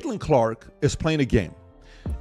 Caitlin Clark is playing a game,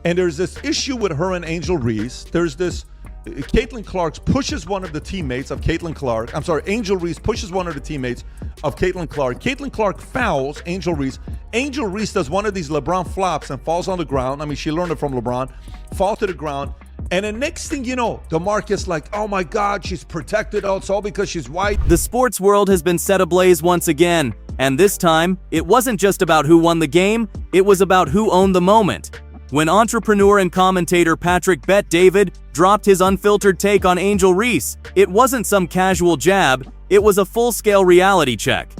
and there's this issue with her and Angel Reese. There's this, Caitlin Clark pushes one of the teammates of Caitlin Clark. I'm sorry, Angel Reese pushes one of the teammates of Caitlin Clark. Caitlin Clark fouls Angel Reese. Angel Reese does one of these LeBron flops and falls on the ground. I mean, she learned it from LeBron. Fall to the ground. And the next thing you know, DeMarcus like, oh my God, she's protected. Oh, it's all because she's white. The sports world has been set ablaze once again. And this time, it wasn't just about who won the game, it was about who owned the moment. When entrepreneur and commentator Patrick Bet David dropped his unfiltered take on Angel Reese, it wasn't some casual jab, it was a full-scale reality check.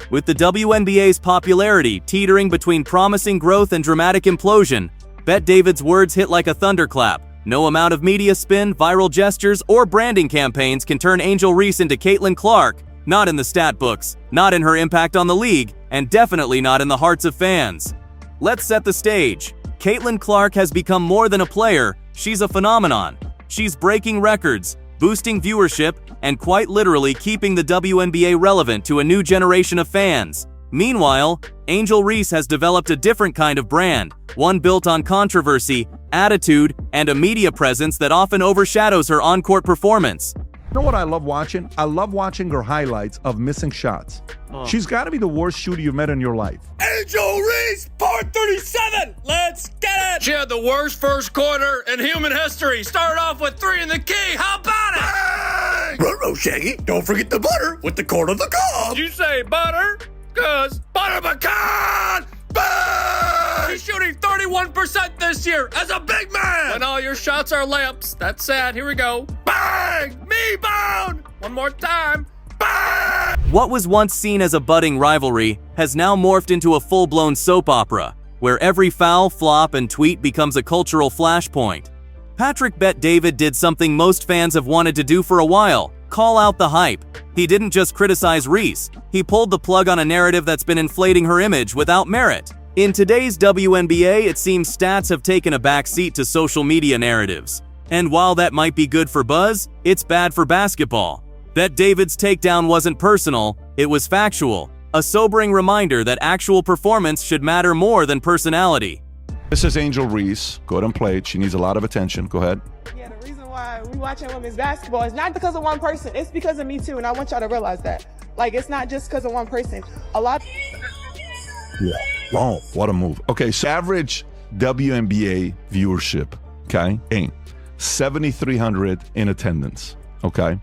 With the WNBA's popularity teetering between promising growth and dramatic implosion, Bet David's words hit like a thunderclap. No amount of media spin, viral gestures, or branding campaigns can turn Angel Reese into Caitlin Clark, not in the stat books, not in her impact on the league, and definitely not in the hearts of fans. Let's set the stage. Caitlin Clark has become more than a player, she's a phenomenon. She's breaking records, boosting viewership, and quite literally keeping the WNBA relevant to a new generation of fans. Meanwhile, Angel Reese has developed a different kind of brand, one built on controversy, attitude, and a media presence that often overshadows her on-court performance. You know what I love watching? I love watching her highlights of missing shots. She's got to be the worst shooter you've met in your life. Angel Reese, part 37. Let's get it. She had the worst first quarter in human history. Started off with 3 in the key. How about it? Ruh-roh, Shaggy. Don't forget the butter with the corn of the cob. Did you say butter? Cause butter pecan. Bang! He's shooting 31% this year as a big man. When all your shots are layups, that's sad. Here we go. Bang! Me bound. One more time. Bang! What was once seen as a budding rivalry has now morphed into a full-blown soap opera, where every foul, flop, and tweet becomes a cultural flashpoint. Patrick Bet David did something most fans have wanted to do for a while: call out the hype. He didn't just criticize Reese, he pulled the plug on a narrative that's been inflating her image without merit. In today's WNBA, it seems stats have taken a back seat to social media narratives. And while that might be good for buzz, it's bad for basketball. Bet David's takedown wasn't personal, it was factual. A sobering reminder that actual performance should matter more than personality. This is Angel Reese. Go ahead and play it. She needs a lot of attention. Go ahead. Yeah, the reason why we watching women's basketball is not because of one person. It's because of me too, and I want y'all to realize that. Like, it's not just because of one person. A lot. Yeah. Wow, what a move. Okay, so average WNBA viewership, okay, 7,300 in attendance, okay?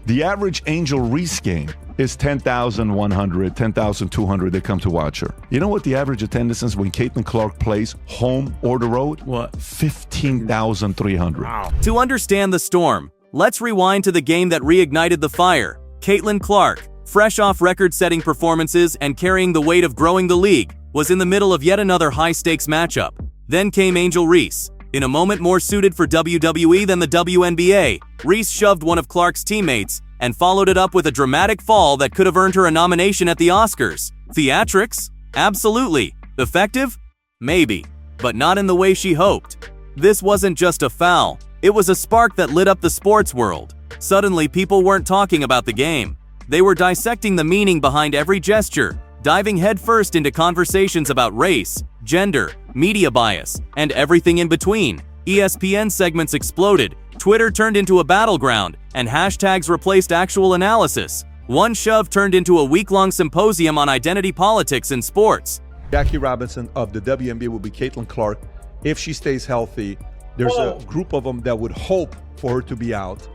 The average Angel Reese game is 10,100, 10,200 that come to watch her. You know what the average attendance is when Caitlin Clark plays home or the road? What? 15,300. Wow. To understand the storm, let's rewind to the game that reignited the fire. Caitlin Clark, fresh off record-setting performances and carrying the weight of growing the league, was in the middle of yet another high-stakes matchup. Then came Angel Reese. In a moment more suited for WWE than the WNBA, Reese shoved one of Clark's teammates and followed it up with a dramatic fall that could have earned her a nomination at the Oscars. Theatrics? Absolutely. Effective? Maybe. But not in the way she hoped. This wasn't just a foul. It was a spark that lit up the sports world. Suddenly, people weren't talking about the game. They were dissecting the meaning behind every gesture, diving headfirst into conversations about race, gender, media bias, and everything in between. ESPN segments exploded, Twitter turned into a battleground, and hashtags replaced actual analysis. One shove turned into a week-long symposium on identity politics in sports. Jackie Robinson of the WNBA will be Caitlin Clark. If she stays healthy, there's a group of them that would hope for her to be out.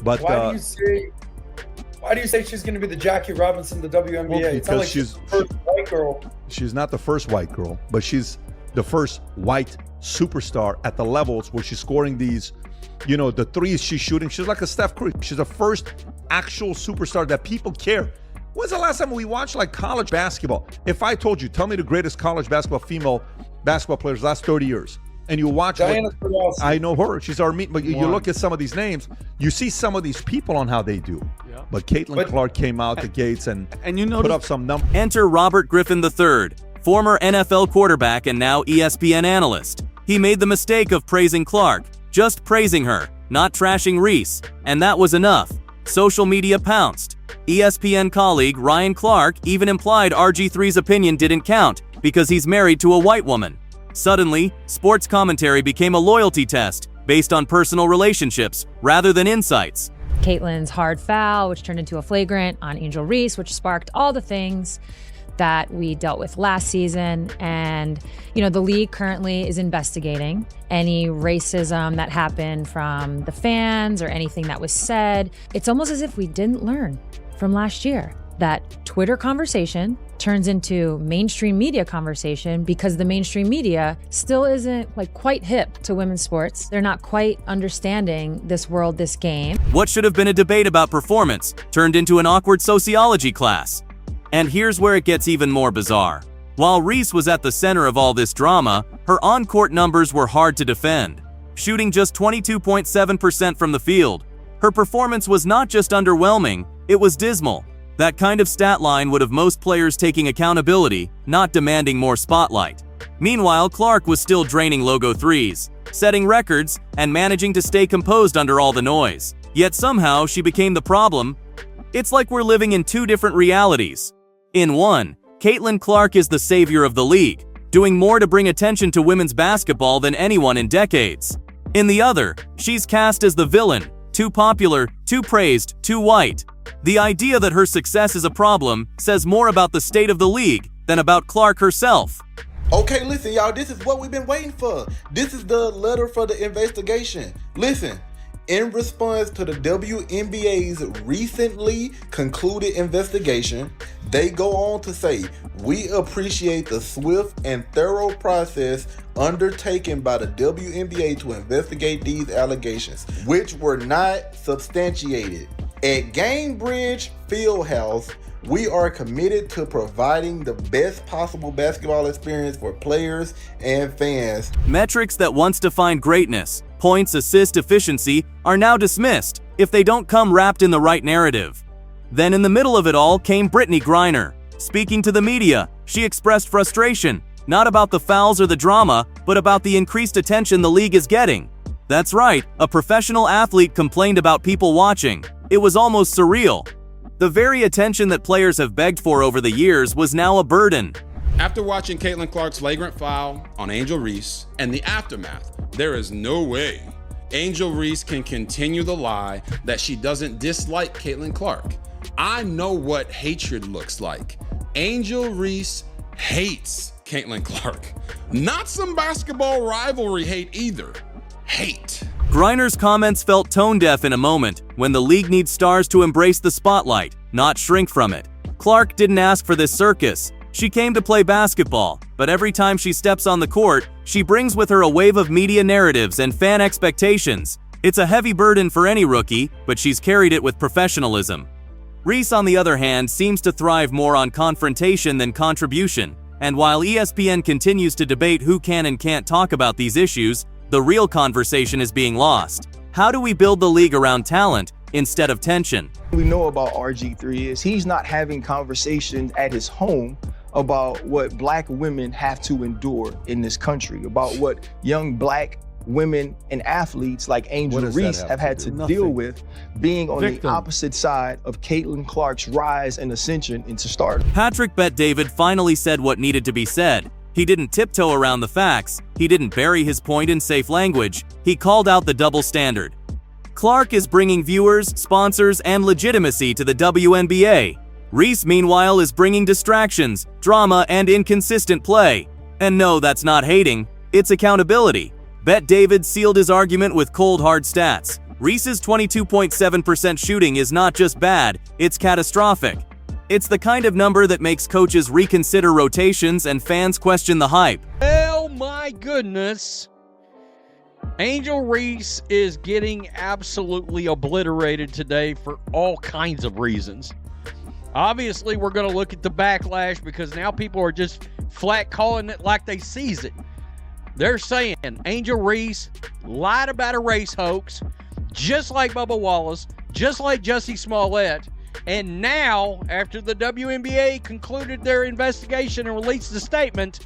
But why do you say she's going to be the Jackie Robinson of the WNBA? Well, it's not like she's the first white girl. She's not the first white girl, but she's the first white superstar at the levels where she's scoring these, you know, the threes she's shooting. She's like a Steph Curry. She's the first actual superstar that people care. When's the last time we watched like college basketball? If I told you, tell me the greatest college basketball female basketball players last 30 years. And you watch I know her. She's our meet, but you look at some of these names, you see some of these people on how they do. Yeah. But Caitlin Clark came out the gates and you put up some numbers. Enter Robert Griffin III, former NFL quarterback and now ESPN analyst. He made the mistake of praising Clark, just praising her, not trashing Reese, and that was enough. Social media pounced. ESPN colleague Ryan Clark even implied RG3's opinion didn't count because he's married to a white woman. Suddenly, sports commentary became a loyalty test based on personal relationships rather than insights. Caitlin's hard foul, which turned into a flagrant on Angel Reese, which sparked all the things that we dealt with last season. And, the league currently is investigating any racism that happened from the fans or anything that was said. It's almost as if we didn't learn from last year that Twitter conversation turns into mainstream media conversation because the mainstream media still isn't quite hip to women's sports. They're not quite understanding this world, this game. What should have been a debate about performance turned into an awkward sociology class. And here's where it gets even more bizarre. While Reese was at the center of all this drama, her on-court numbers were hard to defend. Shooting just 22.7% from the field, her performance was not just underwhelming, it was dismal. That kind of stat line would have most players taking accountability, not demanding more spotlight. Meanwhile, Clark was still draining logo threes, setting records, and managing to stay composed under all the noise. Yet somehow she became the problem. It's like we're living in two different realities. In one, Caitlin Clark is the savior of the league, doing more to bring attention to women's basketball than anyone in decades. In the other, she's cast as the villain, too popular, too praised, too white. The idea that her success is a problem says more about the state of the league than about Clark herself. Okay, listen, y'all, this is what we've been waiting for. This is the letter for the investigation. Listen, in response to the WNBA's recently concluded investigation, they go on to say, "We appreciate the swift and thorough process undertaken by the WNBA to investigate these allegations, which were not substantiated. At Gamebridge Fieldhouse, we are committed to providing the best possible basketball experience for players and fans." Metrics that once defined greatness, points, assist, efficiency, are now dismissed if they don't come wrapped in the right narrative. Then in the middle of it all came Brittany Griner. Speaking to the media, she expressed frustration, not about the fouls or the drama, but about the increased attention the league is getting. That's right, a professional athlete complained about people watching. It was almost surreal. The very attention that players have begged for over the years was now a burden. After watching Caitlin Clark's flagrant foul on Angel Reese and the aftermath, there is no way Angel Reese can continue the lie that she doesn't dislike Caitlin Clark. I know what hatred looks like. Angel Reese hates Caitlin Clark. Not some basketball rivalry hate either. Hate. Griner's comments felt tone-deaf in a moment when the league needs stars to embrace the spotlight, not shrink from it. Clark didn't ask for this circus. She came to play basketball, but every time she steps on the court, she brings with her a wave of media narratives and fan expectations. It's a heavy burden for any rookie, but she's carried it with professionalism. Reese, on the other hand, seems to thrive more on confrontation than contribution. And while ESPN continues to debate who can and can't talk about these issues, the real conversation is being lost. How do we build the league around talent instead of tension? We know about RG3 is he's not having conversations at his home about what black women have to endure in this country, about what young black women and athletes like Angel Reese have had to deal with being on the opposite side of Caitlin Clark's rise and ascension into stardom. Patrick Bet-David finally said what needed to be said. He didn't tiptoe around the facts. He didn't bury his point in safe language. He called out the double standard. Clark is bringing viewers, sponsors, and legitimacy to the WNBA. Reese, meanwhile, is bringing distractions, drama, and inconsistent play. And no, that's not hating. It's accountability. Bet-David sealed his argument with cold hard stats. Reese's 22.7% shooting is not just bad, it's catastrophic. It's the kind of number that makes coaches reconsider rotations and fans question the hype. Oh my goodness. Angel Reese is getting absolutely obliterated today for all kinds of reasons. Obviously, we're going to look at the backlash because now people are just flat calling it like they sees it. They're saying Angel Reese lied about a race hoax, just like Bubba Wallace, just like Jussie Smollett. And now, after the WNBA concluded their investigation and released the statement,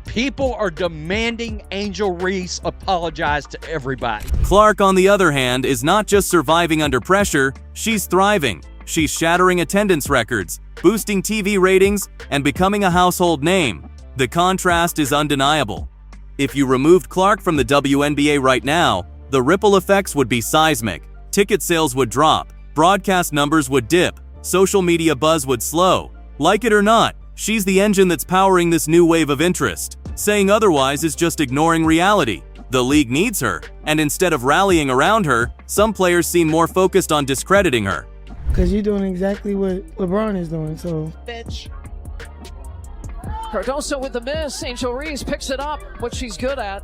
people are demanding Angel Reese apologize to everybody. Clark, on the other hand, is not just surviving under pressure, she's thriving. She's shattering attendance records, boosting TV ratings, and becoming a household name. The contrast is undeniable. If you removed Clark from the WNBA right now, the ripple effects would be seismic. Ticket sales would drop, broadcast numbers would dip, social media buzz would slow. Like it or not, she's the engine that's powering this new wave of interest. Saying otherwise is just ignoring reality. The league needs her, and instead of rallying around her, some players seem more focused on discrediting her. Because you're doing exactly what LeBron is doing, so. Bitch. Cardoso with the miss. Angel Reese picks it up, what she's good at.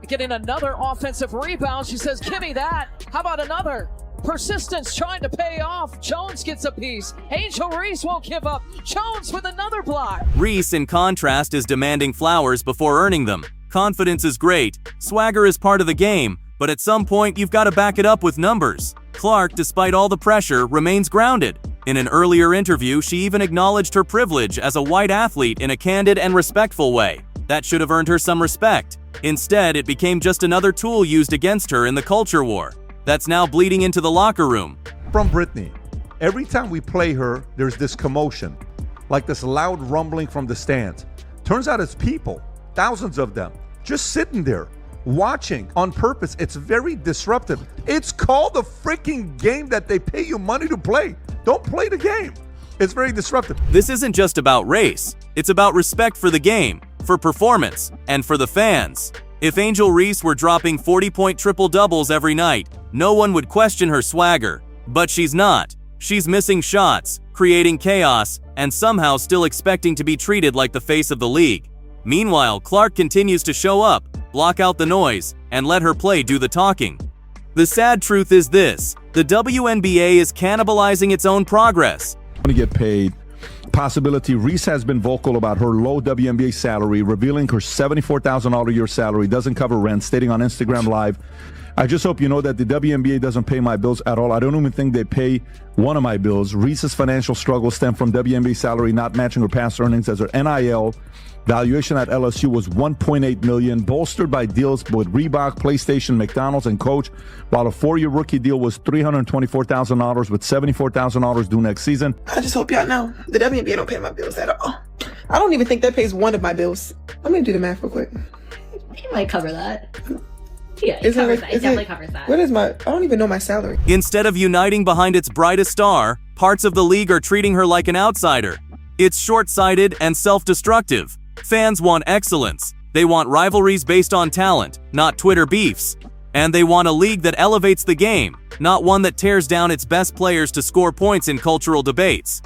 Getting another offensive rebound. She says, give me that. How about another? Persistence trying to pay off. Jones gets a piece. Angel Reese won't give up. Jones with another block. Reese, in contrast, is demanding flowers before earning them. Confidence is great. Swagger is part of the game, but at some point you've got to back it up with numbers. Clark, despite all the pressure, remains grounded. In an earlier interview, she even acknowledged her privilege as a white athlete in a candid and respectful way. That should have earned her some respect. Instead, it became just another tool used against her in the culture war. That's now bleeding into the locker room. From Brittany, every time we play her, there's this commotion, like this loud rumbling from the stands. Turns out it's people, thousands of them, just sitting there, watching on purpose. It's very disruptive. It's called the freaking game that they pay you money to play. Don't play the game. It's very disruptive. This isn't just about race. It's about respect for the game, for performance, and for the fans. If Angel Reese were dropping 40-point triple-doubles every night, no one would question her swagger. But she's not. She's missing shots, creating chaos, and somehow still expecting to be treated like the face of the league. Meanwhile, Clark continues to show up, block out the noise, and let her play do the talking. The sad truth is this: the WNBA is cannibalizing its own progress. To get paid. Possibility. Reese has been vocal about her low WNBA salary, revealing her $74,000 a year salary doesn't cover rent, stating on Instagram Live, I just hope you know that the WNBA doesn't pay my bills at all. I don't even think they pay one of my bills. Reese's financial struggles stem from WNBA salary not matching her past earnings, as her NIL valuation at LSU was $1.8 million, bolstered by deals with Reebok, PlayStation, McDonald's, and Coach, while a 4-year rookie deal was $324,000 with $74,000 due next season. I just hope y'all know the WNBA don't pay my bills at all. I don't even think that pays one of my bills. I'm gonna do the math real quick. It might cover that. Yeah, it covers that. It definitely covers that. What is I don't even know my salary. Instead of uniting behind its brightest star, parts of the league are treating her like an outsider. It's short-sighted and self-destructive. Fans want excellence. They want rivalries based on talent, not Twitter beefs. And they want a league that elevates the game, not one that tears down its best players to score points in cultural debates.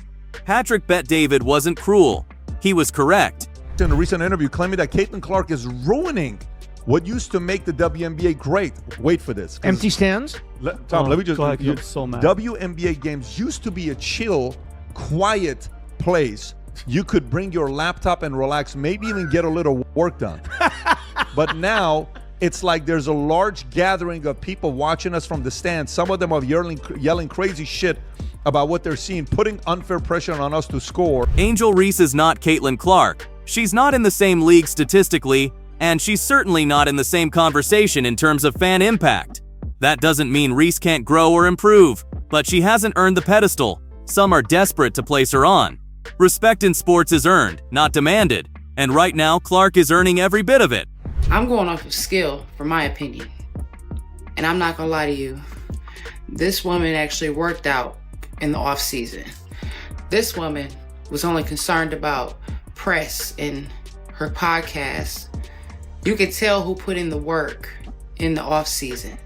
Patrick Bet-David wasn't cruel. He was correct. In a recent interview claiming that Caitlin Clark is ruining what used to make the WNBA great. Wait for this. Empty stands? Tom, let me just... Go ahead, I'm so mad. WNBA games used to be a chill, quiet place. You could bring your laptop and relax, maybe even get a little work done. But now, it's like there's a large gathering of people watching us from the stands. Some of them are yelling crazy shit about what they're seeing, putting unfair pressure on us to score. Angel Reese is not Caitlin Clark. She's not in the same league statistically, and she's certainly not in the same conversation in terms of fan impact. That doesn't mean Reese can't grow or improve, but she hasn't earned the pedestal. Some are desperate to place her on. Respect in sports is earned, not demanded, and right now Clark is earning every bit of it. I'm going off of skill, for my opinion. And I'm not gonna lie to you, this woman actually worked out in the off season. This woman was only concerned about press and her podcast. You could tell who put in the work in the off season.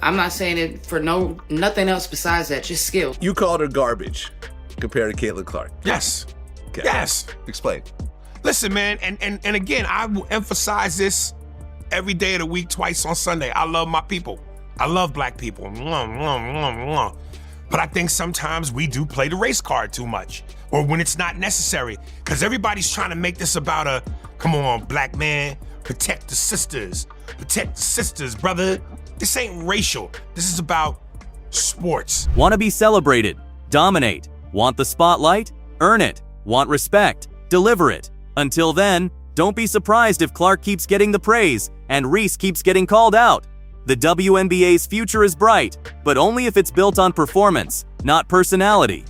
I'm not saying it for nothing else besides that, just skill. You called her garbage compared to Caitlin Clark. Yes. Okay. Yes. Explain. Listen, man, and again, I will emphasize this every day of the week, twice on Sunday. I love my people. I love black people. But I think sometimes we do play the race card too much, or when it's not necessary, because everybody's trying to make this about a, come on, black man, protect the sisters, brother. This ain't racial. This is about sports. Want to be celebrated, dominate, want the spotlight, earn it, want respect, deliver it. Until then, don't be surprised if Clark keeps getting the praise and Reese keeps getting called out. The WNBA's future is bright, but only if it's built on performance, not personality.